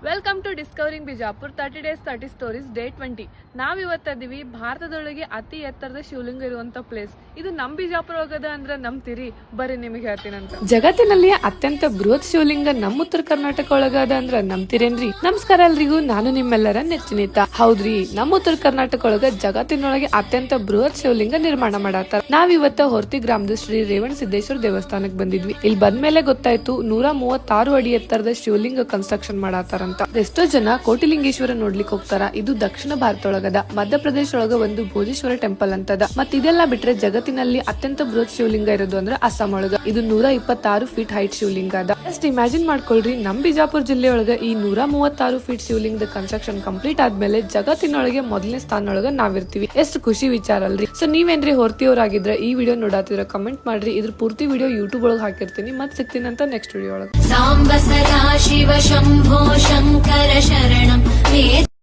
Welcome to discovering Bijapur 30 days 30 stories day 20. ನಾವಿವತ್ತಿದೀವಿ ಭಾರತದೊಳಗೆ ಅತಿ ಎತ್ತರದ ಶಿವಲಿಂಗ ಇರುವಂತ ಪ್ಲೇಸ್. ಇದು ನಮ್ ಬಿಜಾಪುರ ಹೋಗದ ಅಂದ್ರೆ ನಂಬ್ತೀರಿ? ಬರ್ರಿ ನಿಮಗೆ ಹೇಳ್ತೀನಂತ. ಜಗತ್ತಿನಲ್ಲಿ ಅತ್ಯಂತ ಬೃಹತ್ ಶಿವಲಿಂಗ ನಮ್ಮ ಉತ್ತರ ಕರ್ನಾಟಕ ಒಳಗದ ಅಂದ್ರ ನಂಬ್ತೀರೇನ್ರಿ? ನಮಸ್ಕಾರ ಎಲ್ರಿಗೂ, ನಾನು ನಿಮ್ಮೆಲ್ಲರ ನೆಚ್ಚಿನಿತ. ಹೌದ್ರಿ, ನಮ್ಮ ಉತ್ತರ ಕರ್ನಾಟಕ ಒಳಗ ಜಗತ್ತಿನೊಳಗೆ ಅತ್ಯಂತ ಬೃಹತ್ ಶಿವಲಿಂಗ ನಿರ್ಮಾಣ ಮಾಡಾತಾರ. ನಾವಿವತ್ತ ಹೊರ್ತಿ ಗ್ರಾಮದ ಶ್ರೀ ರೇವಣ ಸಿದ್ದೇಶ್ವರ ದೇವಸ್ಥಾನಕ್ ಬಂದಿದ್ವಿ. ಇಲ್ಲಿ ಬಂದ್ಮೇಲೆ ಗೊತ್ತಾಯ್ತು 136 ಅಡಿ ಎತ್ತರದ ಶಿವಲಿಂಗ ಕನ್ಸ್ಟ್ರಕ್ಷನ್ ಮಾಡಾತಾರ. ಎಷ್ಟೋ ಜನ ಕೋಟಿಲಿಂಗೇಶ್ವರ ನೋಡ್ಲಿಕ್ಕೆ ಹೋಗ್ತಾರ. ಇದು ದಕ್ಷಿಣ ಭಾರತ ಒಳಗದ. ಮಧ್ಯಪ್ರದೇಶ ಒಳಗ ಒಂದು ಭೋಜೇಶ್ವರ ಟೆಂಪಲ್ ಅಂತದ. ಮತ್ ಇದೆಲ್ಲ ಬಿಟ್ರೆ ಜಗತ್ತಿನಲ್ಲಿ ಅತ್ಯಂತ ಬೃಹತ್ ಶಿವಲಿಂಗ ಇರೋದು ಅಂದ್ರೆ ಅಸ್ಸಾಂ ಒಳಗ. ಇದು 126 ಫೀಟ್ ಹೈಟ್ ಶಿವಲಿಂಗ ಅದ. ಜಸ್ಟ್ ಇಮ್ಯಾಜಿನ್ ಮಾಡ್ಕೊಳ್ರಿ, ನಮ್ ಬಿಜಾಪುರ ಜಿಲ್ಲೆ ಒಳಗ ಈ 136 ಫೀಟ್ ಶಿವಲಿಂಗದ ಕನ್ಸ್ಟ್ರಕ್ಷನ್ ಕಂಪ್ಲೀಟ್ ಆದ್ಮೇಲೆ ಜಗತ್ತಿನೊಳಗೆ ಮೊದಲನೇ ಸ್ಥಾನ ಒಳಗ ನಾವಿರ್ತೀವಿ. ಎಷ್ಟು ಖುಷಿ ವಿಚಾರ ಅಲ್ರಿ? ಸೊ ನೀವೇನ್ರಿ ಹೊರ್ತಿಯವ್ರಾಗಿದ್ರೆ ಈ ವಿಡಿಯೋ ನೋಡಾತಿದ್ರ ಕಮೆಂಟ್ ಮಾಡ್ರಿ. ಇದ್ರ ಪೂರ್ತಿ ವಿಡಿಯೋ ಯೂಟ್ಯೂಬ್ ಒಳಗೆ ಹಾಕಿರ್ತೀನಿ. ಮತ್ ಸಿಗ್ತೀನಿ ಅಂತ ನೆಕ್ಸ್ಟ್ ವಿಡಿಯೋ ಒಳಗೆ.